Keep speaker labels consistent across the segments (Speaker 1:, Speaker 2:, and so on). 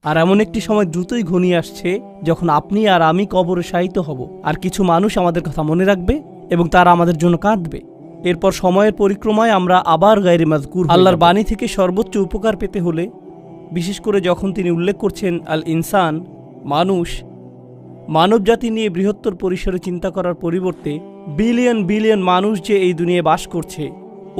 Speaker 1: আর এমন একটি সময় দ্রুতই ঘনিয়ে আসছে যখন আপনি আর আমি কবরে শায়িত হব, আর কিছু মানুষ আমাদের কথা মনে রাখবে এবং তারা আমাদের জন্য কাঁদবে। এরপর সময়ের পরিক্রমায় আমরা আবার গায়রে মাজকুর। আল্লাহর বাণী থেকে সর্বোচ্চ উপকার পেতে হলে, বিশেষ করে যখন তিনি উল্লেখ করছেন আল ইনসান, মানুষ, মানবজাতি নিয়ে বৃহত্তর পরিসরে চিন্তা করার পরিবর্তে বিলিয়ন বিলিয়ন মানুষ যে এই দুনিয়ায় বাস করছে,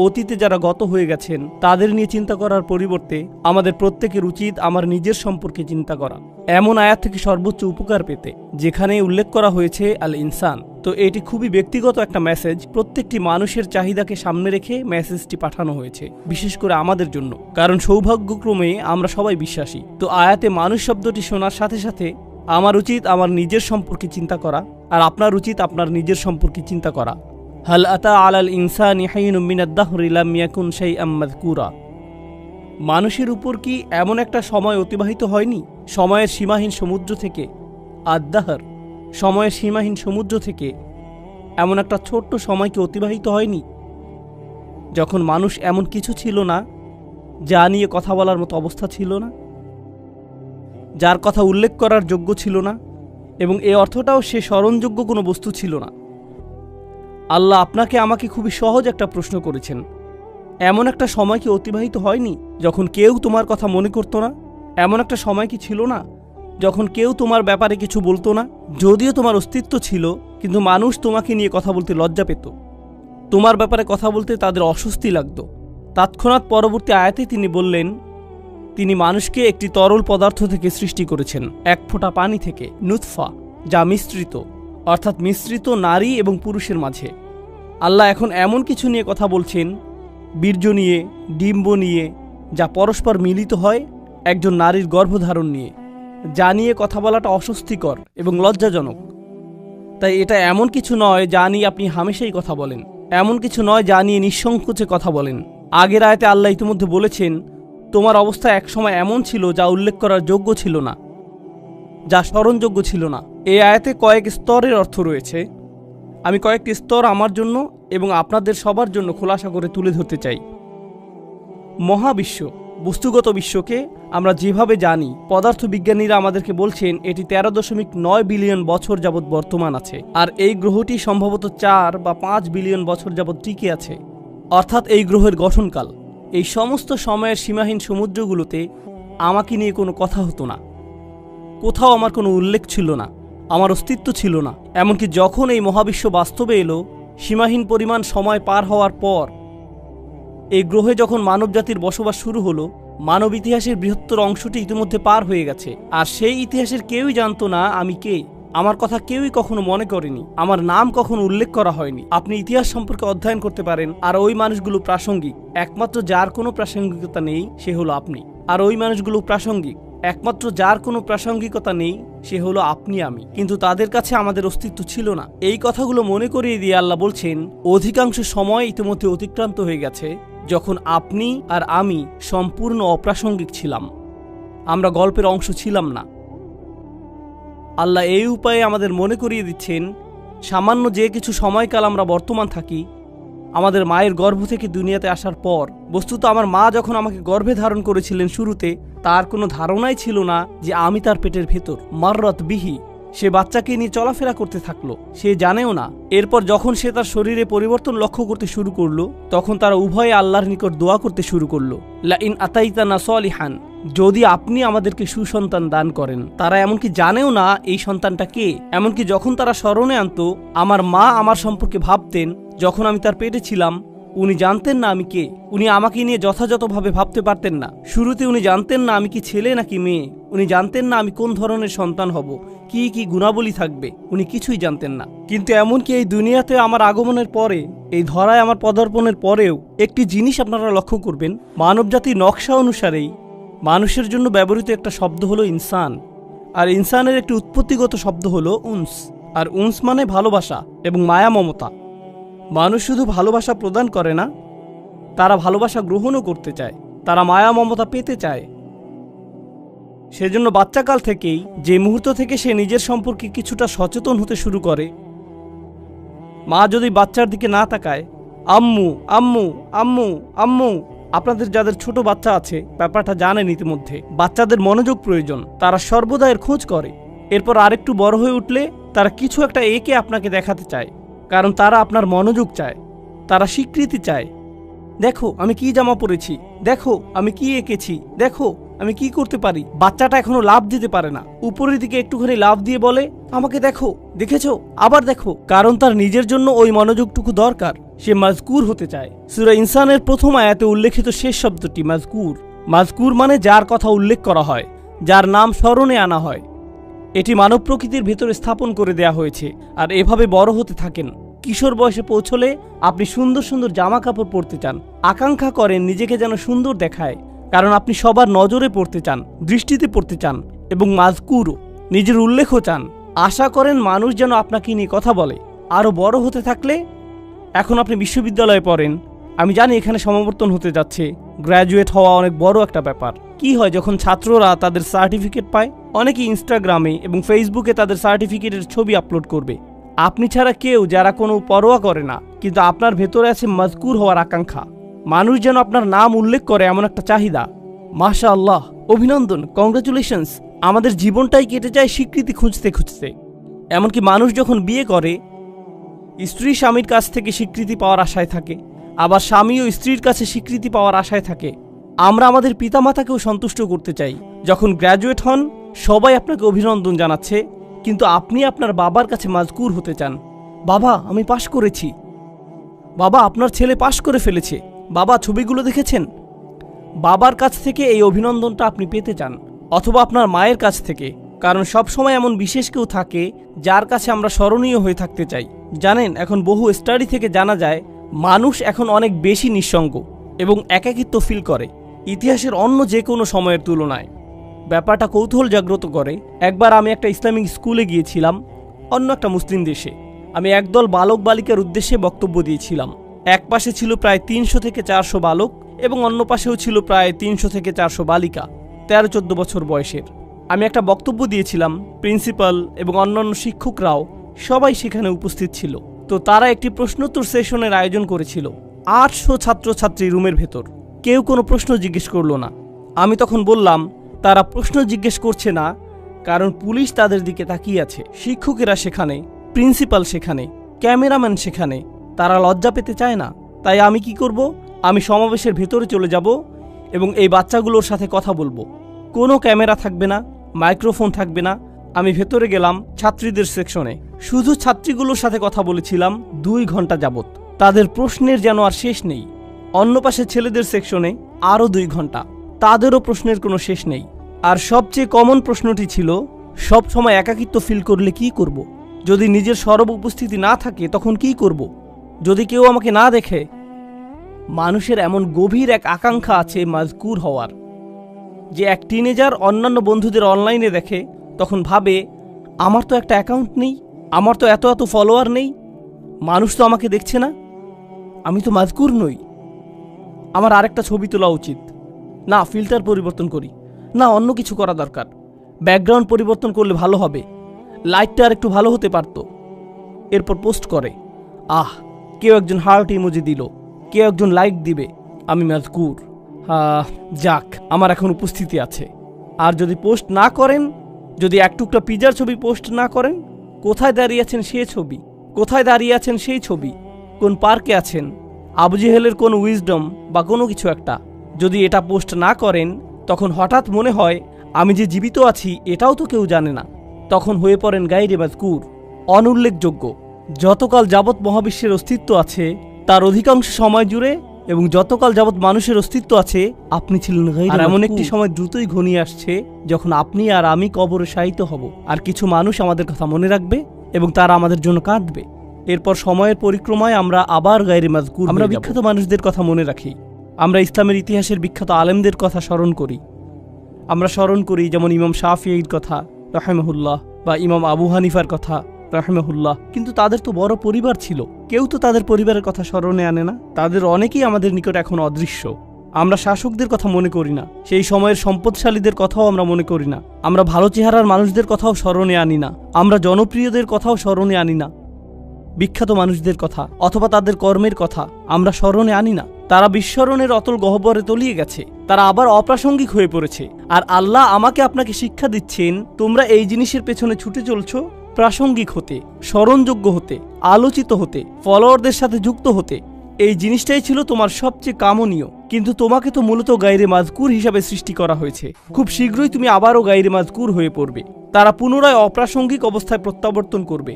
Speaker 1: অতীতে যারা গত হয়ে গেছেন তাদের নিয়ে চিন্তা করার পরিবর্তে আমাদের প্রত্যেকের উচিত আমার নিজের সম্পর্কে চিন্তা করা, এমন আয়াত থেকে সর্বোচ্চ উপকার পেতে যেখানে উল্লেখ করা হয়েছে আল ইনসান। তো এটি খুবই ব্যক্তিগত একটা মেসেজ, প্রত্যেকটি মানুষের চাহিদাকে সামনে রেখে মেসেজটি পাঠানো হয়েছে, বিশেষ করে আমাদের জন্য, কারণ সৌভাগ্যক্রমে আমরা সবাই বিশ্বাসী। তো আয়াতে মানুষ শব্দটি শোনার সাথে সাথে আমার উচিত আমার নিজের সম্পর্কে চিন্তা করা, আর আপনার উচিত আপনার নিজের সম্পর্কে চিন্তা করা। হাল আতা আলাল ইনসানি হাইনুম মিনাদ দাহরি লাম ইয়াকুন শাইআম মাযকুরা। মানুষের উপর কি এমন একটা সময় অতিবাহিত হয়নি সময়ের সীমাহীন সমুদ্র থেকে, আদ-দাহর, সময়ের সীমাহীন সমুদ্র থেকে এমন একটা ছোট্ট সময় কি অতিবাহিত হয়নি যখন মানুষ এমন কিছু ছিল না যা নিয়ে কথা বলার মতো অবস্থা ছিল না, যার কথা উল্লেখ করার যোগ্য ছিল না, এবং এ অর্থটাও সে স্মরণযোগ্য কোনো বস্তু ছিল না। আল্লাহ আপনাকে আমাকে খুবই সহজ একটা প্রশ্ন করেছেন, এমন একটা সময় কি অতিবাহিত হয়নি যখন কেউ তোমার কথা মনে করত না? এমন একটা সময় কি ছিল না যখন কেউ তোমার ব্যাপারে কিছু বলতো না? যদিও তোমার অস্তিত্ব ছিল, কিন্তু মানুষ তোমাকে নিয়ে কথা বলতে লজ্জা পেত, তোমার ব্যাপারে কথা বলতে তাদের অস্বস্তি লাগত। তৎক্ষণাৎ পরবর্তী আয়াতে তিনি বললেন, তিনি মানুষকে একটি তরল পদার্থ থেকে সৃষ্টি করেছেন, এক ফোঁটা পানি থেকে, নুতফা, যা মিশ্রিত, অর্থাৎ মিশ্রিত নারী এবং পুরুষের মাঝে। আল্লাহ এখন এমন কিছু নিয়ে কথা বলছেন, বীর্য নিয়ে, ডিম্ব নিয়ে, যা পরস্পর মিলিত হয় একজন নারীর গর্ভধারণ নিয়ে, যা নিয়ে কথা বলাটা অস্বস্তিকর এবং লজ্জাজনক। তাই এটা এমন কিছু নয় যা নিয়ে আপনি হামেশাই কথা বলেন, এমন কিছু নয় যা নিয়ে নিঃসংকোচে কথা বলেন। আগের আয়াতে আল্লাহ ইতিমধ্যে বলেছেন, তোমার অবস্থা একসময় এমন ছিল যা উল্লেখ করার যোগ্য ছিল না, যা স্মরণযোগ্য ছিল না। এই আয়াতে কয়েক স্তরের অর্থ রয়েছে। আমি কয়েকটি স্তর আমার জন্য এবং আপনাদের সবার জন্য খোলাসা করে তুলে ধরতে চাই। মহাবিশ্ব, বস্তুগত বিশ্বকে আমরা যেভাবে জানি, পদার্থবিজ্ঞানীরা আমাদেরকে বলছেন এটি 13.9 বিলিয়ন বছর যাবৎ বর্তমান আছে, আর এই গ্রহটি সম্ভবত 4 বা 5 বিলিয়ন বছর যাবৎ টিকে আছে, অর্থাৎ এই গ্রহের গঠনকাল। এই সমস্ত সময়ের সীমাহীন সমুদ্রগুলোতে আমাকে নিয়ে কোনো কথা হতো না, কোথাও আমার কোনো উল্লেখ ছিল না, আমার অস্তিত্ব ছিল না। এমনকি যখন এই মহাবিশ্ব বাস্তবে এলো, সীমাহীন পরিমাণ সময় পার হওয়ার পর এই গ্রহে যখন মানবজাতির বসবাস শুরু হলো, মানব ইতিহাসের বৃহত্তর অংশটি ইতিমধ্যে পার হয়ে গেছে, আর সেই ইতিহাসের কেউই জানতো না আমি কে, আমার কথা কেউই কখনো মনে করেনি, আমার নাম কখনো উল্লেখ করা হয়নি। আপনি ইতিহাস সম্পর্কে অধ্যয়ন করতে পারেন, আর ওই মানুষগুলো প্রাসঙ্গিক, একমাত্র যার কোনো প্রাসঙ্গিকতা নেই সে হলো আপনি। আর ওই মানুষগুলো প্রাসঙ্গিক, একমাত্র যার কোনো প্রাসঙ্গিকতা নেই সে হলো আপনি আমি, কিন্তু তাদের কাছে আমাদের অস্তিত্ব ছিল না। এই কথাগুলো মনে করিয়ে দিয়ে আল্লাহ বলছেন, অধিকাংশ সময় ইতিমধ্যে অতিক্রান্ত হয়ে গেছে যখন আপনি আর আমি সম্পূর্ণ অপ্রাসঙ্গিক ছিলাম, আমরা গল্পের অংশ ছিলাম না। আল্লাহ এই উপায়ে আমাদের মনে করিয়ে দিচ্ছেন, সামান্য যে কিছু সময়কাল আমরা বর্তমান থাকি আমাদের মায়ের গর্ভ থেকে দুনিয়াতে আসার পর, বস্তুত আমার মা যখন আমাকে গর্ভে ধারণ করেছিলেন শুরুতে, তার কোনো ধারণাই ছিল না যে আমি তার পেটের ভেতর। মাররাত বিহি, সে বাচ্চাকে নিয়ে চলাফেরা করতে থাকলো, সে জানেও না। এরপর যখন সে তার শরীরে পরিবর্তন লক্ষ্য করতে শুরু করলো, তখন তারা উভয়ে আল্লাহর নিকট দোয়া করতে শুরু করলো, লা ইন আতাইতানা সলিহান, যদি আপনি আমাদেরকে সুসন্তান দান করেন। তারা এমনকি জানেও না এই সন্তানটা কে। এমনকি যখন তারা স্মরণে আনতো, আমার মা আমার সম্পর্কে ভাবতেন যখন আমি তার পেটে ছিলাম, উনি জানতেন না আমি কে, উনি আমাকে নিয়ে যথাযথভাবে ভাবতে পারতেন না। শুরুতে উনি জানতেন না আমি কি ছেলে নাকি মেয়ে, উনি জানতেন না আমি কোন ধরনের সন্তান হব, কি কি গুণাবলী থাকবে, উনি কিছুই জানতেন না। কিন্তু এমনকি এই দুনিয়াতে আমার আগমনের পরে, এই ধরায় আমার পদার্পণের পরেও একটি জিনিস আপনারা লক্ষ্য করবেন, মানবজাতির নকশা অনুসারেই মানুষের জন্য ব্যবহৃত একটা শব্দ হলো ইনসান, আর ইনসানের একটি উৎপত্তিগত শব্দ হলো উনস, আর উনস মানে ভালোবাসা এবং মায়া মমতা। মানুষ শুধু ভালোবাসা প্রদান করে না, তারা ভালোবাসা গ্রহণও করতে চায়, তারা মায়া মমতা পেতে চায়। সেজন্য বাচ্চাকাল থেকেই, যে মুহূর্ত থেকে সে নিজের সম্পর্কে কিছুটা সচেতন হতে শুরু করে, মা যদি বাচ্চার দিকে না তাকায়, আম্মু আম্মু আম্মু আম্মু আপনাদের যাদের ছোট বাচ্চা আছে ব্যাপারটা জানেন ইতিমধ্যে। বাচ্চাদের মনোযোগ প্রয়োজন, তারা সর্বদা এর খোঁজ করে। এরপর আরেকটু বড় হয়ে উঠলে তারা কিছু একটা এঁকে আপনাকে দেখাতে চায়, কারণ তারা আপনার মনোযোগ চায়, তারা স্বীকৃতি চায়। দেখো আমি কি জামা পরেছি, দেখো আমি কি এঁকেছি, দেখো আমি কি করতে পারি। বাচ্চাটা এখনো লাভ দিতে পারে না, উপরের দিকে একটুখানি লাভ দিয়ে বলে আমাকে দেখো, দেখেছো, আবার দেখো, কারণ তার নিজের জন্য ওই মনোযোগটুকু দরকার। সে মাজকুর হতে চায়। সূরা ইনসানের প্রথম আয়াতে উল্লেখিত শেষ শব্দটি মাজকুর। মাজকুর মানে যার কথা উল্লেখ করা হয়, যার নাম স্মরণে আনা হয়। এটি মানব প্রকৃতির ভেতরে স্থাপন করে দেয়া হয়েছে। আর এভাবে বড় হতে থাকেন। কিশোর বয়সে পৌঁছলে আপনি সুন্দর সুন্দর জামা কাপড় পরতে চান, আকাঙ্ক্ষা করেন নিজেকে যেন সুন্দর দেখায়, কারণ আপনি সবার নজরে পড়তে চান, দৃষ্টিতে পড়তে চান, এবং মাজকুরও নিজের উল্লেখও চান। আশা করেন মানুষ যেন আপনাকে নিয়ে কথা বলে। আরও বড় হতে থাকলে, এখন আপনি বিশ্ববিদ্যালয়ে পড়েন, আমি জানি এখানে সমাবর্তন হতে যাচ্ছে, গ্র্যাজুয়েট হওয়া অনেক বড় একটা ব্যাপার। কি হয় যখন ছাত্ররা তাদের সার্টিফিকেট পায়? অনেকেই ইনস্টাগ্রামে এবং ফেসবুকে তাদের সার্টিফিকেটের ছবি আপলোড করবে। আপনি ছাড়া কেউ যারা কোনো পরোয়া করে না, কিন্তু আপনার ভেতরে আছে মাজকুর হওয়ার আকাঙ্ক্ষা। মানুষ যেন আপনার নাম উল্লেখ করে এমন একটা চাহিদা। মাশাআল্লাহ, অভিনন্দন, কংগ্রাচুলেশনস। আমাদের জীবনটাই কেটে যায় স্বীকৃতি খুঁজতে খুঁজতে। এমনকি মানুষ যখন বিয়ে করে, স্ত্রী স্বামীর কাছ থেকে স্বীকৃতি পাওয়ার আশায় থাকে, আবার স্বামীও স্ত্রীর কাছে স্বীকৃতি পাওয়ার আশায় থাকে। আমরা আমাদের পিতামাতাকেও সন্তুষ্ট করতে চাই। যখন গ্র্যাজুয়েট হন, সবাই আপনাকে অভিনন্দন জানাচ্ছে, কিন্তু আপনি আপনার বাবার কাছে মাজকুর হতে চান। বাবা আমি পাশ করেছি, বাবা আপনার ছেলে পাশ করে ফেলেছে, বাবা ছবিগুলো দেখেছেন। বাবার কাছ থেকে এই অভিনন্দনটা আপনি পেতে চান, অথবা আপনার মায়ের কাছ থেকে, কারণ সব সময় এমন বিশেষ কেউ থাকে যার কাছে আমরা স্মরণীয় হয়ে থাকতে চাই। জানেন, এখন বহু স্টাডি থেকে জানা যায় মানুষ এখন অনেক বেশি নিঃসঙ্গ এবং একাকিত্ব ফিল করে ইতিহাসের অন্য যে কোনো সময়ের তুলনায়। ব্যাপারটা কৌতূহল জাগ্রত করে। একবার আমি একটা ইসলামিক স্কুলে গিয়েছিলাম, অন্য একটা মুসলিম দেশে। আমি একদল বালক বালিকার উদ্দেশ্যে বক্তব্য দিয়েছিলাম। এক পাশে ছিল প্রায় 300 থেকে 400 বালক এবং অন্য পাশেও ছিল প্রায় 300 থেকে 400 বালিকা 13-14 বছর বয়সের। আমি একটা বক্তব্য দিয়েছিলাম, প্রিন্সিপাল এবং অন্যান্য শিক্ষকরাও সবাই সেখানে উপস্থিত ছিল। তো তারা একটি প্রশ্নোত্তর সেশনের আয়োজন করেছিল। 800 ছাত্রছাত্রী রুমের ভেতর, কেউ কোনো প্রশ্ন জিজ্ঞেস করলো না। আমি তখন বললাম, তারা প্রশ্ন জিজ্ঞেস করছে না কারণ পুলিশ তাদের দিকে তাকিয়ে আছে, শিক্ষকেরা সেখানে, প্রিন্সিপাল সেখানে, ক্যামেরাম্যান সেখানে, তারা লজ্জা পেতে চায় না। তাই আমি কি করব? আমি সমাবেশের ভেতরে চলে যাব এবং এই বাচ্চাগুলোর সাথে কথা বলবো। কোনো ক্যামেরা থাকবে না, মাইক্রোফোন থাকবে না। আমি ভেতরে গেলাম ছাত্রীদের সেকশনে, শুধু ছাত্রীগুলোর সাথে কথা বলেছিলাম 2 ঘন্টা যাবত। তাদের প্রশ্নের যেন আর শেষ নেই। অন্য পাশে ছেলেদের সেকশনে আরও 2 ঘন্টা, তাদেরও প্রশ্নের কোনো শেষ নেই। আর সবচেয়ে কমন প্রশ্নটি ছিল, সব সময় একাকিত্ব ফিল করলে কি করব? যদি নিজের সরব উপস্থিতি না থাকে তখন কি করব? যদি কেউ আমাকে না দেখে? মানুষের এমন গভীর এক আকাঙ্ক্ষা আছে মাজকুর হওয়ার, যে এক টিনেজার অন্যান্য বন্ধুদের অনলাইনে দেখে, তখন ভাবে আমার তো একটা অ্যাকাউন্ট নেই, আমার তো এত এত ফলোয়ার নেই, মানুষ তো আমাকে দেখছে না, আমি তো মাজকুর নই, আমার আরেকটা ছবি তোলা উচিত, না ফিল্টার পরিবর্তন করি, না অন্য কিছু করা দরকার, ব্যাকগ্রাউন্ড পরিবর্তন করলে ভালো হবে, লাইটটা আর একটু ভালো হতে পারত। এরপর পোস্ট করে, কেউ একজন হার্ট ইমোজি দিল, কেউ একজন লাইক দিবে, আমি মাজকুর, যাক আমার এখন উপস্থিতি আছে। আর যদি পোস্ট না করেন, যদি এক টুকরা পিজার ছবি পোস্ট না করেন, কোথায় দাঁড়িয়ে আছেন সে ছবি, কোথায় দাঁড়িয়ে আছেন সেই ছবি, কোন পার্কে আছেন, আবু জেহেলের কোন উইজডম বা কোনো কিছু একটা, যদি এটা পোস্ট না করেন, তখন হঠাৎ মনে হয় আমি যে জীবিত আছি এটাও তো কেউ জানে না। তখন হয়ে পড়েন গায়রে মাজকুর, অনুল্লেখযোগ্য। যতকাল যাবৎ মহাবিশ্বের অস্তিত্ব আছে তার অধিকাংশ সময় জুড়ে এবং যতকাল যাবৎ মানুষের অস্তিত্ব আছে আপনি ছিলেন গায়রে মাজকুর। এমন একটি সময় দ্রুতই ঘনিয়ে আসছে যখন আপনি আর আমি কবরে শায়িত হব, আর কিছু মানুষ আমাদের কথা মনে রাখবে এবং তারা আমাদের জন্য কাঁদবে। এরপর সময়ের পরিক্রমায় আমরা আবার গায়রে মাজকুর। আমরা বিখ্যাত মানুষদের কথা মনে রাখি, আমরা ইসলামের ইতিহাসের বিখ্যাত আলেমদের কথা স্মরণ করি। আমরা স্মরণ করি যেমন ইমাম শাফিঈর কথা রাহিমাহুল্লাহ বা ইমাম আবু হানিফার কথা রাহিমাহুল্লাহ, কিন্তু তাদের তো বড় পরিবার ছিল, কেউ তো তাদের পরিবারের কথা স্মরণে আনে না। তাদের অনেকেই আমাদের নিকট এখন অদৃশ্য। আমরা শাসকদের কথা মনে করি না, সেই সময়ের সম্পদশালীদের কথাও আমরা মনে করি না, আমরা ভালো চেহারার মানুষদের কথাও স্মরণে আনি না, আমরা জনপ্রিয়দের কথাও স্মরণে আনি না, বিখ্যাত মানুষদের কথা অথবা তাদের কর্মের কথা আমরা স্মরণে আনি না। তারা বিস্মরণের অতল গহ্বরে তলিয়ে গেছে, তারা আবার অপ্রাসঙ্গিক হয়ে পড়েছে। আর আল্লাহ আমাকে আপনাকে শিক্ষা দিচ্ছেন, তোমরা এই জিনিসের পেছনে ছুটে চলছো প্রাসঙ্গিক হতে, স্মরণযোগ্য হতে, আলোচিত হতে, ফলোয়ারদের সাথে যুক্ত হতে। এই জিনিসটাই ছিল তোমার সবচেয়ে কামনীয়, কিন্তু তোমাকে তো মূলত গায়রে মাজকুর হিসাবে সৃষ্টি করা হয়েছে। খুব শীঘ্রই তুমি আবারও গায়রে মাজকুর হয়ে পড়বে। তারা পুনরায় অপ্রাসঙ্গিক অবস্থায় প্রত্যাবর্তন করবে।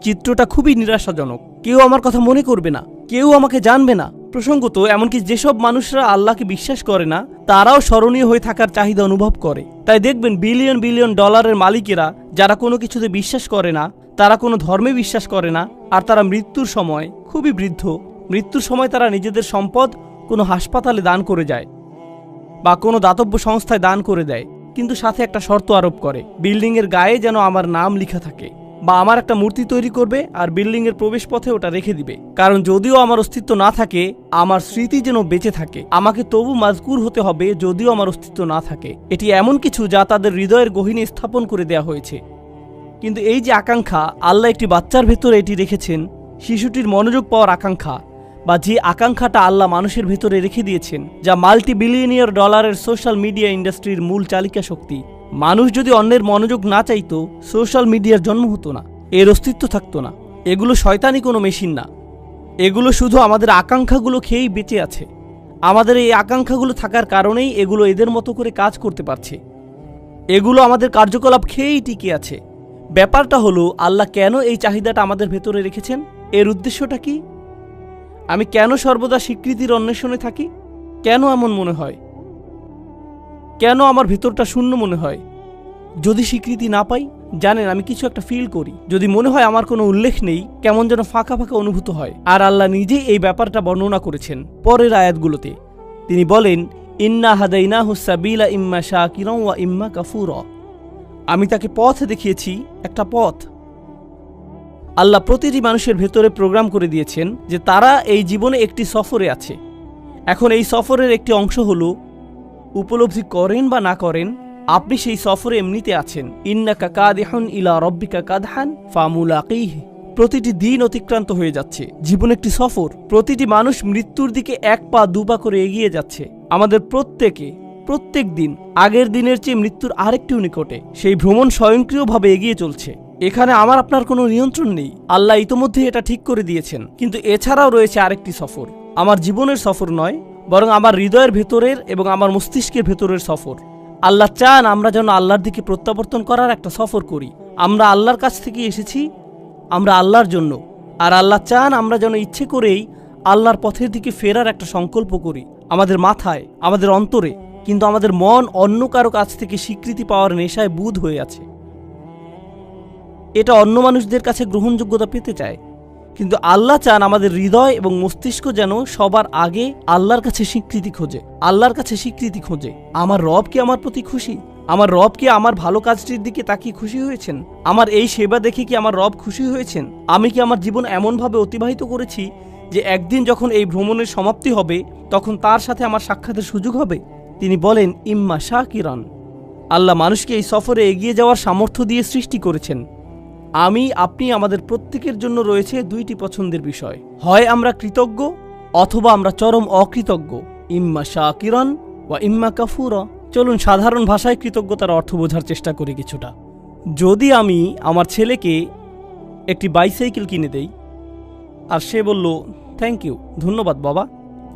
Speaker 1: চিত্রটা খুবই নিরাশাজনক। কেউ আমার কথা মনে করবে না, কেউ আমাকে জানবে না। প্রসঙ্গত এমনকি যেসব মানুষরা আল্লাহকে বিশ্বাস করে না, তারাও স্মরণীয় হয়ে থাকার চাহিদা অনুভব করে। তাই দেখবেন বিলিয়ন বিলিয়ন ডলারের মালিকেরা, যারা কোনো কিছুতে বিশ্বাস করে না, তারা কোনো ধর্মে বিশ্বাস করে না, আর তারা মৃত্যুর সময় খুবই বৃদ্ধ, মৃত্যুর সময় তারা নিজেদের সম্পদ কোনো হাসপাতালে দান করে যায় বা কোনো দাতব্য সংস্থায় দান করে দেয়, কিন্তু সাথে একটা শর্ত আরোপ করে, বিল্ডিংয়ের গায়ে যেন আমার নাম লেখা থাকে, বা আমার একটা মূর্তি তৈরি করবে আর বিল্ডিংয়ের প্রবেশ পথে ওটা রেখে দিবে। কারণ যদিও আমার অস্তিত্ব না থাকে, আমার স্মৃতি যেন বেঁচে থাকে। আমাকে তবু মাজকুর হতে হবে যদিও আমার অস্তিত্ব না থাকে। এটি এমন কিছু যা তাদের হৃদয়ের গহীনে স্থাপন করে দেয়া হয়েছে। কিন্তু এই যে আকাঙ্ক্ষা, আল্লাহ একটি বাচ্চার ভেতরে এটি রেখেছেন, শিশুটির মনোযোগ পাওয়ার আকাঙ্ক্ষা, বা যে আকাঙ্ক্ষাটা আল্লাহ মানুষের ভেতরে রেখে দিয়েছেন, যা মাল্টি বিলিয়নিয়ার ডলারের সোশ্যাল মিডিয়া ইন্ডাস্ট্রির মূল চালিকা শক্তি। মানুষ যদি অন্যের মনোযোগ না চাইতো, সোশ্যাল মিডিয়ার জন্ম হতো না, এর অস্তিত্ব থাকতো না। এগুলো শয়তানি কোনো মেশিন না, এগুলো শুধু আমাদের আকাঙ্ক্ষাগুলো খেয়েই বেঁচে আছে। আমাদের এই আকাঙ্ক্ষাগুলো থাকার কারণেই এগুলো এদের মতো করে কাজ করতে পারছে। এগুলো আমাদের কার্যকলাপ খেয়েই টিকে আছে। ব্যাপারটা হলো, আল্লাহ কেন এই চাহিদাটা আমাদের ভেতরে রেখেছেন? এর উদ্দেশ্যটা কি? আমি কেন সর্বদা স্বীকৃতির অন্বেষণে থাকি? কেন এমন মনে হয়? কেন আমার ভেতরটা শূন্য মনে হয় যদি স্বীকৃতি না পাই? জানেন, আমি কিছু একটা ফিল করি। যদি মনে হয় আমার কোনো উল্লেখ নেই, কেমন যেন ফাঁকা ফাঁকা অনুভূত হয়। আর আল্লাহ নিজেই এই ব্যাপারটা বর্ণনা করেছেন পরের আয়াতগুলোতে। তিনি বলেন, ইন্না হাদাইনাহু সাবিলা ইম্মা শাকিরা ওয়া ইম্মা কাফুরা। আমি তাকে পথ দেখিয়েছি, একটা পথ। আল্লাহ প্রতিটি মানুষের ভেতরে প্রোগ্রাম করে দিয়েছেন যে তারা এই জীবনে একটি সফরে আছে। এখন এই সফরের একটি অংশ হলো, উপলব্ধি করেন বা না করেন, আপনি সেই সফরে এমনিতে আছেন। ইন্নাকা কাদিহুন ইলা রব্বিকা কাদহান ফামুলাকিহি। প্রতিটি দিন অতিক্রান্ত হয়ে যাচ্ছে। জীবন একটি সফর। প্রতিটি মানুষ মৃত্যুর দিকে এক পা দু পা করে এগিয়ে যাচ্ছে। আমাদের প্রত্যেক দিন আগের দিনের চেয়ে মৃত্যুর আরেকটিও নিকটে। সেই ভ্রমণ স্বয়ংক্রিয়ভাবে এগিয়ে চলছে। এখানে আমার আপনার কোনো নিয়ন্ত্রণ নেই। আল্লাহ ইতোমধ্যে এটা ঠিক করে দিয়েছেন। কিন্তু এছাড়াও রয়েছে আরেকটি সফর, আমার জীবনের সফর নয়, বরং আমার হৃদয়ের ভেতরের এবং আমার মস্তিষ্কের ভেতরের সফর। আল্লাহ চান আমরা যেন আল্লাহর দিকে প্রত্যাবর্তন করার একটা সফর করি। আমরা আল্লাহর কাছ থেকে এসেছি, আমরা আল্লাহর জন্য। আর আল্লাহ চান আমরা যেন ইচ্ছে করেই আল্লাহর পথের দিকে ফেরার একটা সংকল্প করি, আমাদের মাথায়, আমাদের অন্তরে। কিন্তু আমাদের মন অন্য কারো কাছ থেকে স্বীকৃতি পাওয়ার নেশায় বুঁদ হয়ে আছে। এটা অন্য মানুষদের কাছে গ্রহণযোগ্যতা পেতে চায়। কিন্তু আল্লাহ চান আমাদের হৃদয় এবং মস্তিষ্ক যেন সবার আগে আল্লাহর কাছে স্বীকৃতি খোঁজে, আল্লাহর কাছে স্বীকৃতি খোঁজে। আমার রব কি আমার প্রতি খুশি? আমার রব কি আমার ভালো কাজটির দিকে তাকিয়ে খুশি হয়েছেন? আমার এই সেবা দেখে কি আমার রব খুশি হয়েছেন? আমি কি আমার জীবন এমনভাবে অতিবাহিত করেছি যে একদিন যখন এই ভ্রমণের সমাপ্তি হবে, তখন তার সাথে আমার সাক্ষাতের সুযোগ হবে? তিনি বলেন, ইম্মা শাকিরান। আল্লাহ মানুষকে এই সফরে এগিয়ে যাওয়ার সামর্থ্য দিয়ে সৃষ্টি করেছেন। আপনি আমাদের প্রত্যেকের জন্য রয়েছে দুইটি পছন্দের বিষয়। হয় আমরা কৃতজ্ঞ, অথবা আমরা চরম অকৃতজ্ঞ। ইম্মা শাকিরান ওয়া ইম্মা কাফুরা। চলুন সাধারণ ভাষায় কৃতজ্ঞতার অর্থ বোঝার চেষ্টা করি কিছুটা। যদি আমি আমার ছেলেকে একটি বাইসাইকেল কিনে দেই, আর সে বলল, থ্যাংক ইউ, ধন্যবাদ বাবা।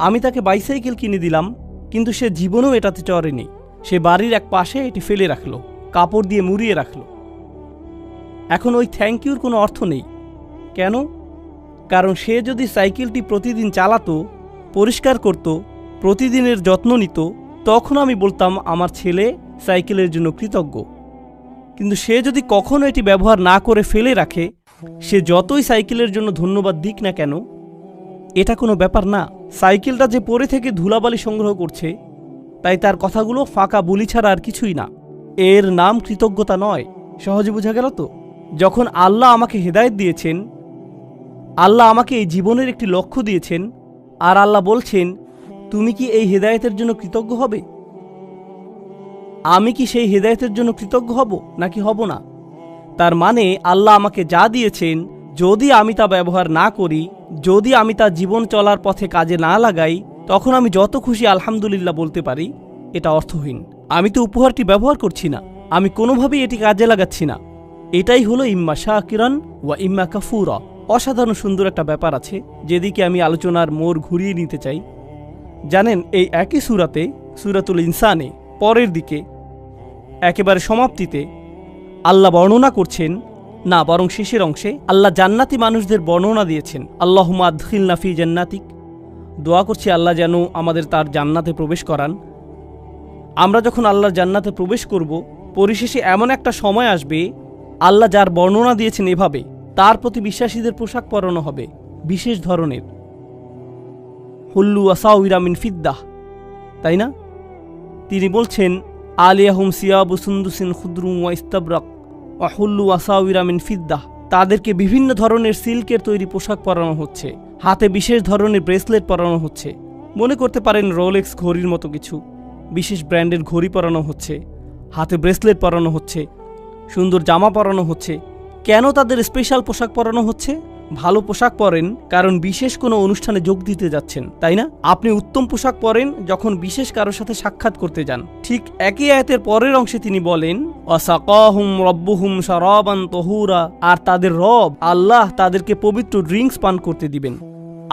Speaker 1: আমি তাকে বাইসাইকেল কিনে দিলাম, কিন্তু সে জীবনেও এটাতে চড়েনি। সে বাড়ির এক পাশে এটি ফেলে রাখলো, কাপড় দিয়ে মুড়িয়ে রাখলো। এখন ওই থ্যাংক ইউর কোনো অর্থ নেই। কেন? কারণ সে যদি সাইকেলটি প্রতিদিন চালাতো, পরিষ্কার করত, প্রতিদিনের যত্ন নিত, তখন আমি বলতাম আমার ছেলে সাইকেলের জন্য কৃতজ্ঞ। কিন্তু সে যদি কখনো এটি ব্যবহার না করে ফেলে রাখে, সে যতই সাইকেলের জন্য ধন্যবাদ দিক না কেন, এটা কোনো ব্যাপার না। সাইকেলটা যে পড়ে থেকে ধুলাবালি সংগ্রহ করছে, তাই তার কথাগুলো ফাঁকা বুলি ছাড়া আর কিছুই না। এর নাম কৃতজ্ঞতা নয়। সহজে বোঝা গেল তো? যখন আল্লাহ আমাকে হেদায়েত দিয়েছেন, আল্লাহ আমাকে এই জীবনের একটি লক্ষ্য দিয়েছেন, আর আল্লাহ বলছেন, তুমি কি এই হেদায়েতের জন্য কৃতজ্ঞ হবে? আমি কি সেই হেদায়েতের জন্য কৃতজ্ঞ হব নাকি হব না? তার মানে আল্লাহ আমাকে যা দিয়েছেন, যদি আমি তা ব্যবহার না করি, যদি আমি তা জীবন চলার পথে কাজে না লাগাই, তখন আমি যত খুশি আলহামদুলিল্লাহ বলতে পারি এটা অর্থহীন। আমি তো উপহারটি ব্যবহার করছি না, আমি কোনোভাবেই এটি কাজে লাগাচ্ছি না। এটাই হলো ইম্মা শাকিরান ওয়া ইম্মা কাফুরা। অসাধারণ সুন্দর একটা ব্যাপার আছে যেদিকে আমি আলোচনার মোড় ঘুরিয়ে নিতে চাই। জানেন, এই একই সূরাতে, সূরাতুল ইনসানে পরের দিকে একেবারে সমাপ্তিতে আল্লাহ বর্ণনা করছেন, না বরং শেষের অংশে আল্লাহ জান্নাতি মানুষদের বর্ণনা দিয়েছেন। আল্লাহুম্মা আদখিলনা ফি জান্নাতিক। দোয়া করছি আল্লাহ যেন আমাদের তার জান্নাতে প্রবেশ করান। আমরা যখন আল্লাহর জান্নাতে প্রবেশ করব, পরিশেষে এমন একটা সময় আসবে আল্লাহ যার বর্ণনা দিয়েছেন এভাবে তার প্রতি বিশ্বাসীদের পোশাক পরানো হবে বিশেষ ধরনের, হুল্লু আসাউইরা মিন ফিদ্দাহ, তাই না? তিনি বলছেন আলিয়াহুম সিয়াবু সুন্দুসিন খুদরুম ওয়া ইস্তাবরাক ওয়া হুল্লু আসাউইরা মিন ফিদ্দাহ। তাদেরকে বিভিন্ন ধরনের সিল্কের তৈরি পোশাক পরানো হচ্ছে, হাতে বিশেষ ধরনের ব্রেসলেট পরানো হচ্ছে। মনে করতে পারেন রোলেক্স ঘড়ির মতো কিছু, বিশেষ ব্র্যান্ডের ঘড়ি পরানো হচ্ছে, হাতে ব্রেসলেট পরানো হচ্ছে, সুন্দর জামা পরানো হচ্ছে। কেন তাদের স্পেশাল পোশাক পরানো হচ্ছে? ভালো পোশাক পরেন কারণ বিশেষ কোনো অনুষ্ঠানে যোগ দিতে যাচ্ছেন, তাই না? আপনি উত্তম পোশাক পরেন যখন বিশেষ কারোর সাথে সাক্ষাৎ করতে যান। ঠিক একই আয়াতের পরের অংশে তিনি বলেন ওয়াসাকাহুম রাব্বুহুম শারাবান তাহুরা, আর তাদের রব আল্লাহ তাদেরকে পবিত্র ড্রিঙ্কস পান করতে দিবেন।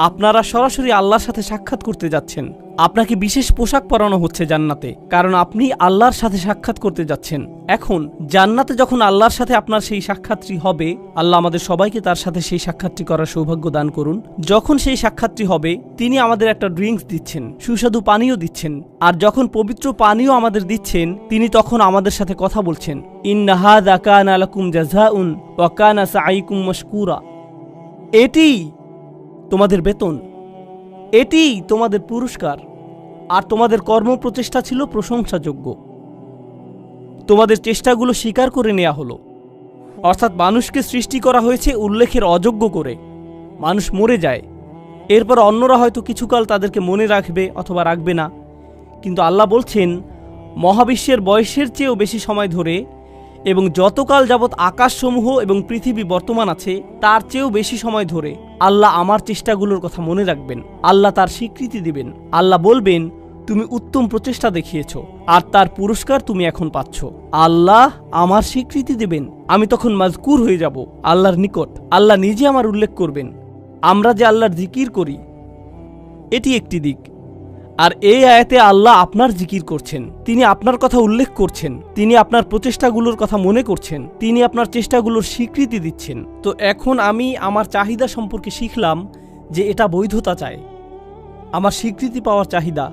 Speaker 1: আপনারা সরাসরি আল্লাহর সাথে সাক্ষাৎ করতে যাচ্ছেন, আপনাকে বিশেষ পোশাক পরানো হচ্ছে জান্নাতে, কারণ আপনি আল্লাহর সাথে সাক্ষাৎ করতে যাচ্ছেন। এখন জান্নাতে যখন আল্লাহর সাথে আপনার সেই সাক্ষাৎটি হবে, আল্লাহ আমাদের সবাইকে তার সাথে সেই সাক্ষাৎটি করার সৌভাগ্য দান করুন। যখন সেই সাক্ষাৎটি হবে তিনি আমাদের একটা ড্রিঙ্কস দিচ্ছেন, সুস্বাদু পানীয় দিচ্ছেন, আর যখন পবিত্র পানীয় আমাদের দিচ্ছেন তিনি তখন আমাদের সাথে কথা বলছেন, ইন্না হাযা কানা লাকুম জাযাউন ওয়া কানা সাঈকুম মাশকুরা। এটি তোমাদের বেতন, এটি তোমাদের পুরস্কার, আর তোমাদের কর্মপ্রচেষ্টা ছিল প্রশংসাযোগ্য। তোমাদের চেষ্টাগুলো স্বীকার করে নেওয়া হলো। অর্থাৎ মানুষকে সৃষ্টি করা হয়েছে উল্লেখের অযোগ্য করে। মানুষ মরে যায়, এরপর অন্যরা হয়তো কিছুকাল তাদেরকে মনে রাখবে অথবা রাখবে না, কিন্তু আল্লাহ বলছেন মহাবিশ্বের বয়সের চেয়েও বেশি সময় ধরে এবং যতকাল যাবৎ আকাশসমূহ এবং পৃথিবী বর্তমান আছে তার চেয়েও বেশি সময় ধরে আল্লাহ আমার চেষ্টাগুলোর কথা মনে রাখবেন। আল্লাহ তার স্বীকৃতি দিবেন। আল্লাহ বলবেন তুমি উত্তম প্রচেষ্টা দেখিয়েছ, আর তার পুরস্কার তুমি এখন পাচ্ছ। আল্লাহ আমার স্বীকৃতি দেবেন, আমি তখন মাজকুর হয়ে যাব আল্লাহর নিকট। আল্লাহ নিজে আমার উল্লেখ করবেন। আমরা যে আল্লাহর জিকির করি এটি একটি দিক, আর এই আয়াতে আল্লাহ আপনার জিকির করছেন, তিনি আপনার কথা উল্লেখ করছেন, তিনি আপনার প্রচেষ্টাগুলোর কথা মনে করছেন, তিনি আপনার চেষ্টাগুলোর স্বীকৃতি দিচ্ছেন। তো এখন আমি আমার চাহিদা সম্পর্কে শিখলাম যে এটা বৈধতা চায়, আমার স্বীকৃতি পাওয়ার চাহিদা,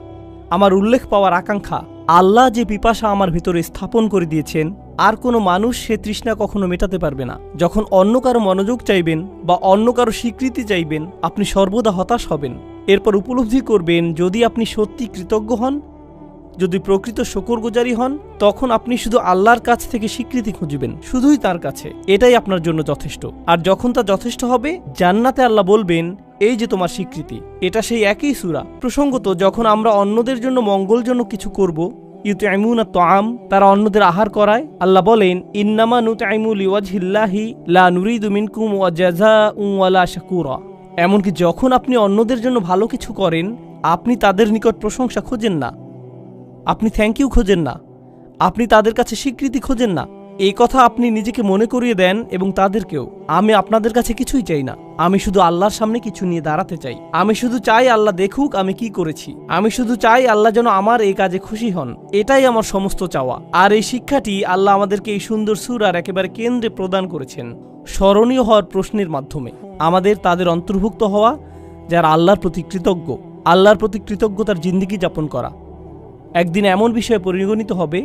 Speaker 1: আমার উল্লেখ পাওয়ার আকাঙ্ক্ষা। আল্লাহ যে পিপাসা আমার ভিতরে স্থাপন করে দিয়েছেন, আর কোনো মানুষ সে তৃষ্ণা কখনো মেটাতে পারবে না। যখন অন্য কারো মনোযোগ চাইবেন বা অন্য কারো স্বীকৃতি চাইবেন, আপনি সর্বদা হতাশ হবেন। এরপর উপলব্ধি করবেন যদি আপনি সত্যি কৃতজ্ঞ হন, যদি প্রকৃত শুকরগুজারি হন, তখন আপনি শুধু আল্লাহর কাছ থেকে স্বীকৃতি খুঁজবেন, শুধুই তার কাছে। এটাই আপনার জন্য যথেষ্ট। আর যখন তা যথেষ্ট হবে, জান্নাতে আল্লাহ বলবেন এই যে তোমার স্বীকৃতি। এটা সেই একই সূরা। প্রসঙ্গত যখন আমরা অন্যদের জন্য মঙ্গলজনক কিছু করব, ইউতঈমুনা তাআম, তারা অন্যদের আহার করায়, আল্লাহ বলেন ইন্নামা নুতঈমু লিওয়াজহিল্লাহি লা নুরিদু মিনকুম জাযাআন ওয়ালা শাকুরা। এমনকি যখন আপনি অন্যদের জন্য ভালো কিছু করেন, আপনি তাদের নিকট প্রশংসা খোঁজেন না, আপনি থ্যাংক ইউ খোঁজেন না, আপনি তাদের কাছে স্বীকৃতি খোঁজেন না। এই কথা আপনি নিজেকে মনে করিয়ে দেন এবং তাদেরকেও। আমি আপনাদের কাছে কিছুই চাই না, আমি শুধু আল্লাহর সামনে কিছু নিয়ে দাঁড়াতে চাই। আমি শুধু চাই আল্লাহ দেখুক আমি কি করেছি। আমি শুধু চাই আল্লাহ যেন আমার এই কাজে খুশি হন। এটাই আমার সমস্ত চাওয়া। আর এই শিক্ষাটি আল্লাহ আমাদেরকে এই সুন্দর সূরার একেবারে কেন্দ্রে প্রদান করেছেন, স্মরণীয় হওয়ার প্রশ্নের মাধ্যমে। আমাদের তাদের অন্তর্ভুক্ত হওয়া যারা আল্লাহর প্রতি কৃতজ্ঞ, আল্লাহর প্রতি কৃতজ্ঞতার জিন্দেগি যাপন করা। একদিন এমন বিষয়ে পরিগণিত হবে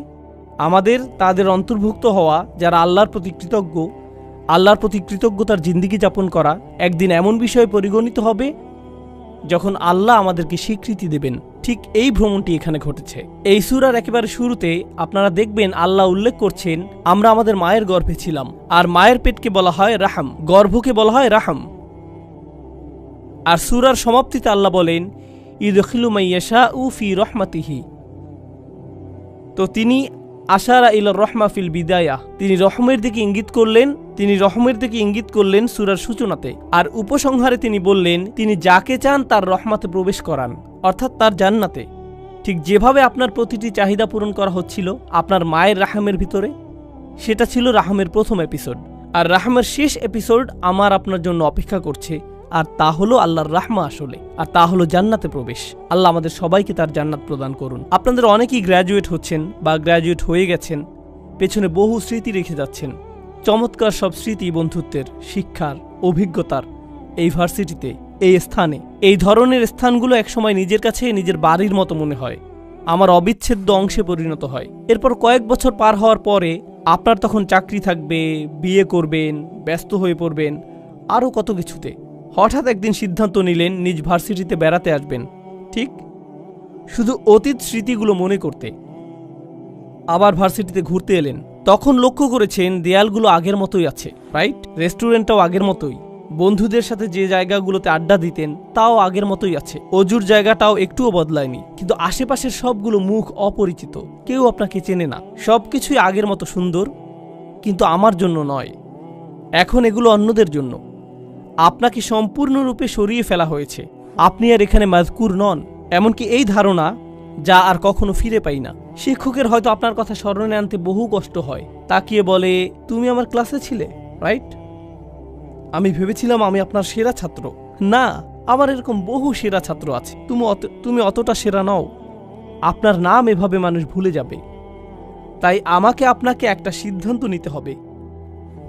Speaker 1: আমাদের তাদের অন্তর্ভুক্ত হওয়া যারা আল্লাহর প্রতি কৃতজ্ঞ, আল্লাহর প্রতি কৃতজ্ঞতার জিন্দেগি যাপন করা একদিন এমন বিষয়ে পরিগণিত হবে যখন আল্লাহ আমাদেরকে স্বীকৃতি দেবেন। ঠিক এই ভ্রমণটি এখানে ঘটেছে। এই সূরার একেবারে শুরুতে আপনারা দেখবেন আল্লাহ উল্লেখ করছেন আমরা আমাদের মায়ের গর্ভে ছিলাম, আর মায়ের পেটকে বলা হয় রাহাম, গর্ভকে বলা হয় রাহাম। আর সূরার সমাপ্তিতে আল্লাহ বলেন ইদখিলু মাইয়াশাউ ফি রাহমাতিহি। তো তিনি আশারা ইলা রহমা ফিল বিদায়া, তিনি রহমের দিকে ইঙ্গিত করলেন সূরার সূচনাতে। আর উপসংহারে তিনি বললেন তিনি যাকে চান তার রহমতে প্রবেশ করান, অর্থাৎ তার জান্নাতে। ঠিক যেভাবে আপনার প্রতিটি চাহিদা পূরণ করা হচ্ছিল আপনার মায়ের রাহমের ভিতরে, সেটা ছিল রাহমের প্রথম এপিসোড। আর রাহমের শেষ এপিসোড আমার আপনার জন্য অপেক্ষা করছে, আর তা হলো আল্লাহর রাহমা আসলে, আর তা হলো জান্নাতে প্রবেশ। আল্লাহ আমাদের সবাইকে তার জান্নাত প্রদান করুন। আপনাদের অনেকেই গ্র্যাজুয়েট হচ্ছেন বা গ্র্যাজুয়েট হয়ে গেছেন, পেছনে বহু স্মৃতি রেখে যাচ্ছেন, চমৎকার সব স্মৃতি, বন্ধুত্বের, শিক্ষার, অভিজ্ঞতার। এই ভার্সিটিতে, এই স্থানে, এই ধরনের স্থানগুলো একসময় নিজের কাছে নিজের বাড়ির মতো মনে হয়, আমার অবিচ্ছেদ্য অংশে পরিণত হয়। এরপর কয়েক বছর পার হওয়ার পরে আপনার তখন চাকরি থাকবে, বিয়ে করবেন, ব্যস্ত হয়ে পড়বেন, আরও কত কিছুতে। হঠাৎ একদিন সিদ্ধান্ত নিলেন নিজ ভার্সিটিতে বেড়াতে আসবেন, ঠিক শুধু অতীত স্মৃতিগুলো মনে করতে। আবার ভার্সিটিতে ঘুরতে এলেন, তখন লক্ষ্য করেছেন দেয়ালগুলো আগের মতোই আছে, রাইট? রেস্টুরেন্টটাও আগের মতোই, বন্ধুদের সাথে যে জায়গাগুলোতে আড্ডা দিতেন তাও আগের মতোই আছে, অজুর জায়গাটাও একটুও বদলায়নি। কিন্তু আশেপাশের সবগুলো মুখ অপরিচিত, কেউ আপনাকে চেনে না। সবকিছুই আগের মতো সুন্দর, কিন্তু আমার জন্য নয়, এখন এগুলো অন্যদের জন্য। আপনাকে সম্পূর্ণরূপে সরিয়ে ফেলা হয়েছে, আপনি আর এখানে মাযকুর নন। এমনকি এই ধারণা, যা আর কখনো ফিরে পাই না। শিক্ষকের হয়তো আপনার কথা স্মরণে আনতে বহু কষ্ট হয়, তাকিয়ে বলে তুমি আমার ক্লাসে ছিলে, রাইট? আমি ভেবেছিলাম আমি আপনার সেরা ছাত্র। না, আমার এরকম বহু সেরা ছাত্র আছে, তুমি অতটা সেরা নও। আপনার নাম এভাবে মানুষ ভুলে যাবে। তাই আমাকে আপনাকে একটা সিদ্ধান্ত নিতে হবে।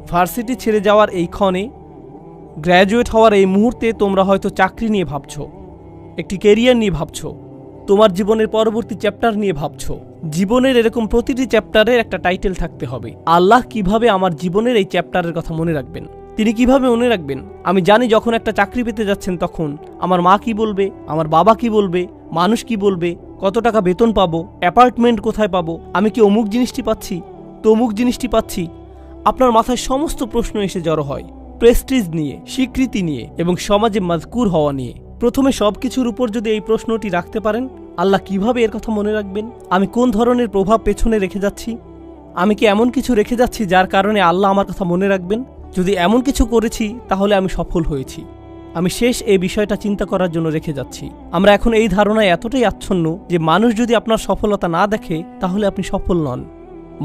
Speaker 1: ভার্সিটি ছেড়ে যাওয়ার এই ক্ষণে, গ্র্যাজুয়েট হওয়ার এই মুহূর্তে তোমরা হয়তো চাকরি নিয়ে ভাবছ, একটি ক্যারিয়ার নিয়ে ভাবছ, তোমার জীবনের পরবর্তী চ্যাপ্টার নিয়ে ভাবছ। জীবনের এরকম প্রতিটি চ্যাপ্টারের একটা টাইটেল থাকতে হবে। আল্লাহ কিভাবে আমার জীবনের এই চ্যাপ্টারের কথা মনে রাখবেন? তিনি কিভাবে মনে রাখবেন? আমি জানি যখন একটা চাকরি পেতে যাচ্ছেন তখন আমার মা কি বলবে, আমার বাবা কি বলবে, মানুষ কি বলবে, কত টাকা বেতন পাবো, অ্যাপার্টমেন্ট কোথায় পাবো, আমি কি অমুক জিনিসটি পাচ্ছি, তমুক জিনিসটি পাচ্ছি। আপনার মাথায় সমস্ত প্রশ্ন এসে জড়ো হয়, প্রেস্টিজ নিয়ে, স্বীকৃতি নিয়ে এবং সমাজে মাযকুর হওয়া নিয়ে। প্রথমে সবকিছুর উপর যদি এই প্রশ্নটি রাখতে পারেন, আল্লাহ কিভাবে এর কথা মনে রাখবেন? আমি কোন ধরনের প্রভাব পেছনে রেখে যাচ্ছি? আমি কি এমন কিছু রেখে যাচ্ছি যার কারণে আল্লাহ আমার কথা মনে রাখবেন? যদি এমন কিছু করেছি তাহলে আমি সফল হয়েছি। আমি শেষ এই বিষয়টা চিন্তা করার জন্য রেখে যাচ্ছি। আমরা এখন এই ধারণায় এতটাই আচ্ছন্ন যে মানুষ যদি আপনার সফলতা না দেখে তাহলে আপনি সফল নন।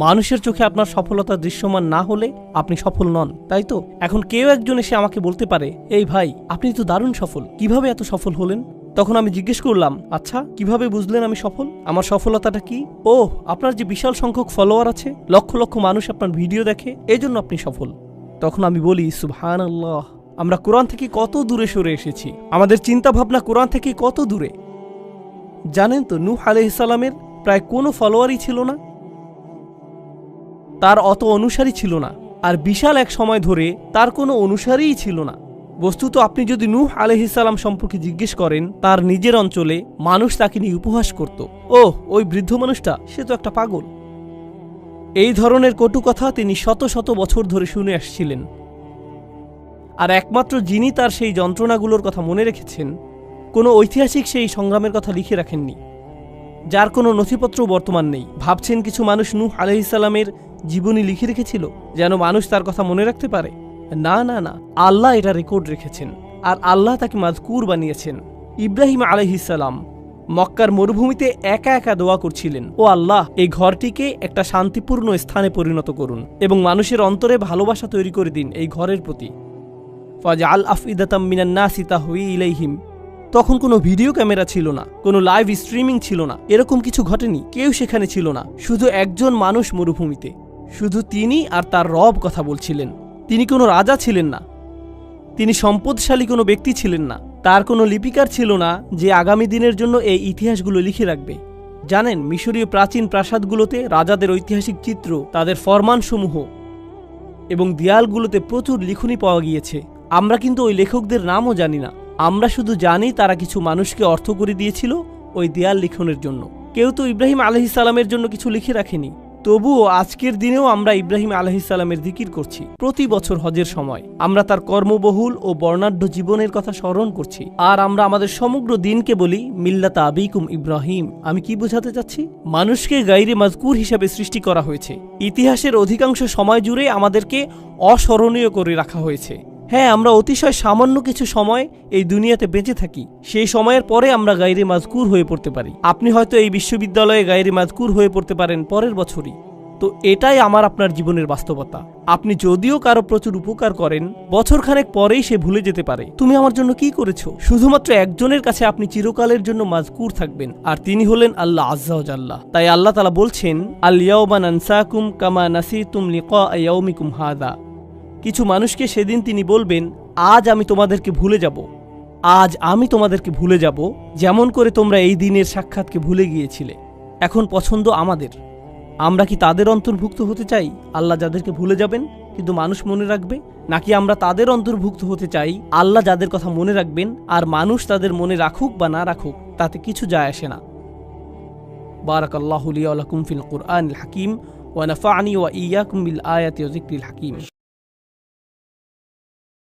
Speaker 1: মানুষের চোখে আপনার সফলতা দৃশ্যমান না হলে আপনি সফল নন, তাই তো? এখন কেউ একজন এসে আমাকে বলতে পারে, এই ভাই আপনি তো দারুণ সফল, কিভাবে এত সফল হলেন? তখন আমি জিজ্ঞেস করলাম, আচ্ছা কিভাবে বুঝলেন আমি সফল? আমার সফলতাটা কি? ও, আপনার যে বিশাল সংখ্যক ফলোয়ার আছে, লক্ষ লক্ষ মানুষ আপনার ভিডিও দেখে, এই জন্য আপনি সফল। তখন আমি বলি, সুবহানাল্লাহ, আমরা কোরআন থেকে কত দূরে সরে এসেছি, আমাদের চিন্তা ভাবনা কোরআন থেকে কত দূরে। জানেন তো, নূহ আলাইহিস সালামের প্রায় কোনো ফলোয়ারই ছিল না, তার অত অনুসারী ছিল না, আর বিশাল এক সময় ধরে তার কোনো অনুসারীই ছিল না। বস্তুত আপনি যদি নূহ আলাইহিস সালাম সম্পর্কে জিজ্ঞেস করেন, তার নিজের অঞ্চলে মানুষ তাকে নিয়ে উপহাস করত, ও ওই বৃদ্ধ মানুষটা, সে তো একটা পাগল। এই ধরনের কটু কথা তিনি শত শত বছর ধরে শুনে আসছিলেন। আর একমাত্র যিনি তার সেই যন্ত্রণাগুলোর কথা মনে রেখেছেন, কোনো ঐতিহাসিক সেই সংগ্রামের কথা লিখে রাখেননি, যার কোনো নথিপত্র বর্তমান নেই। ভাবছেন কিছু মানুষ নূহ আলাইহিস সালামের জীবনী লিখে রেখেছিল যেন মানুষ তার কথা মনে রাখতে পারে? না না না, আল্লাহ এটা রেকর্ড রেখেছেন, আর আল্লাহ তাকে মাযকুর বানিয়েছেন। ইব্রাহিম আলাইহিস সালাম মক্কার মরুভূমিতে একা একা দোয়া করছিলেন, ও আল্লাহ, এই ঘরটিকে একটা শান্তিপূর্ণ স্থানে পরিণত করুন এবং মানুষের অন্তরে ভালোবাসা তৈরি করে দিন এই ঘরের প্রতি। ফাজআল আফইদাতাম মিনান নাসি তাহওয়ি ইলাইহিম। তখন কোনো ভিডিও ক্যামেরা ছিল না, কোনো লাইভ স্ট্রিমিং ছিল না, এরকম কিছু ঘটেনি, কেউ সেখানে ছিল না, শুধু একজন মানুষ মরুভূমিতে, শুধু তিনি আর তার রব কথা বলছিলেন। তিনি কোনো রাজা ছিলেন না, তিনি সম্পদশালী কোনো ব্যক্তি ছিলেন না, তার কোনো লিপিকার ছিল না যে আগামী দিনের জন্য এই ইতিহাসগুলো লিখে রাখবে। জানেন, মিশরীয় প্রাচীন প্রাসাদগুলোতে রাজাদের ঐতিহাসিক চিত্র, তাদের ফরমানসমূহ এবং দেয়ালগুলোতে প্রচুর লিখনি পাওয়া গিয়েছে। আমরা কিন্তু ওই লেখকদের নামও জানি না, আমরা শুধু জানি তারা কিছু মানুষকে অর্থ করে দিয়েছিল ওই দেয়াল লিখনের জন্য। কেউ তো ইব্রাহিম আলাইহিস সালামের জন্য কিছু লিখে রাখেনি, তবুও আজকের দিনেও আমরা ইব্রাহিম আলাইহিস সালামের জিকির করছি। প্রতি বছর হজের সময় আমরা তার কর্মবহুল ও বর্ণাঢ্য জীবনের কথা স্মরণ করছি। আর আমরা আমাদের সমগ্র দিনকে বলি মিল্লাতা আবিকুম ইব্রাহিম। আমি কি বোঝাতে চাচ্ছি? মানুষকে গায়রে মাজকুর হিসাবে সৃষ্টি করা হয়েছে। ইতিহাসের অধিকাংশ সময় জুড়ে আমাদেরকে অস্মরণীয় করে রাখা হয়েছে। হ্যাঁ, আমরা অতিশয় সামান্য কিছু সময় এই দুনিয়াতে বেঁচে থাকি। সেই সময়ের পরে আমরা গায়রে মাজকুর হয়ে পড়তে পারি। আপনি হয়তো এই বিশ্ববিদ্যালয়ে গায়রে মাজকুর হয়ে পড়তে পারেন পরের বছরই। তো এটাই আমার আপনার জীবনের বাস্তবতা। আপনি যদিও কারো প্রচুর উপকার করেন, বছরখানেক পরেই সে ভুলে যেতে পারে তুমি আমার জন্য কি করেছো। শুধুমাত্র একজনের কাছে আপনি চিরকালের জন্য মাজকুর থাকবেন, আর তিনি হলেন আল্লাহ আজ্জা ওয়া জাল্লা। তাই আল্লাহ তাআলা বলছেন, আল ইয়াউমা নানসাকুম কামা নাসিতুম লিকা ইয়াউমিকুম হাযা। কিছু মানুষকে সেদিন তিনি বলবেন, আজ আমি তোমাদেরকে ভুলে যাব, আজ আমি তোমাদেরকে ভুলে যাব, যেমন করে তোমরা এই দিনের সাক্ষাৎকে ভুলে গিয়েছিলে। এখন পছন্দ আমাদের, আমরা কি তাদের অন্তর্ভুক্ত হতে চাই আল্লাহ যাদেরকে ভুলে যাবেন কিন্তু মানুষ মনে রাখবে, নাকি আমরা তাদের অন্তর্ভুক্ত হতে চাই আল্লাহ যাদের কথা মনে রাখবেন আর মানুষ তাদের মনে রাখুক বা না রাখুক তাতে কিছু যায় আসে না। বারাকাল্লাহু লি ওয়া লাকুম ফিল কুরআনিল হাকিম ওয়া নাফা'নি ওয়া ইয়্যাকুম বিল আয়াতি ওয়া যিকরিল হাকিম।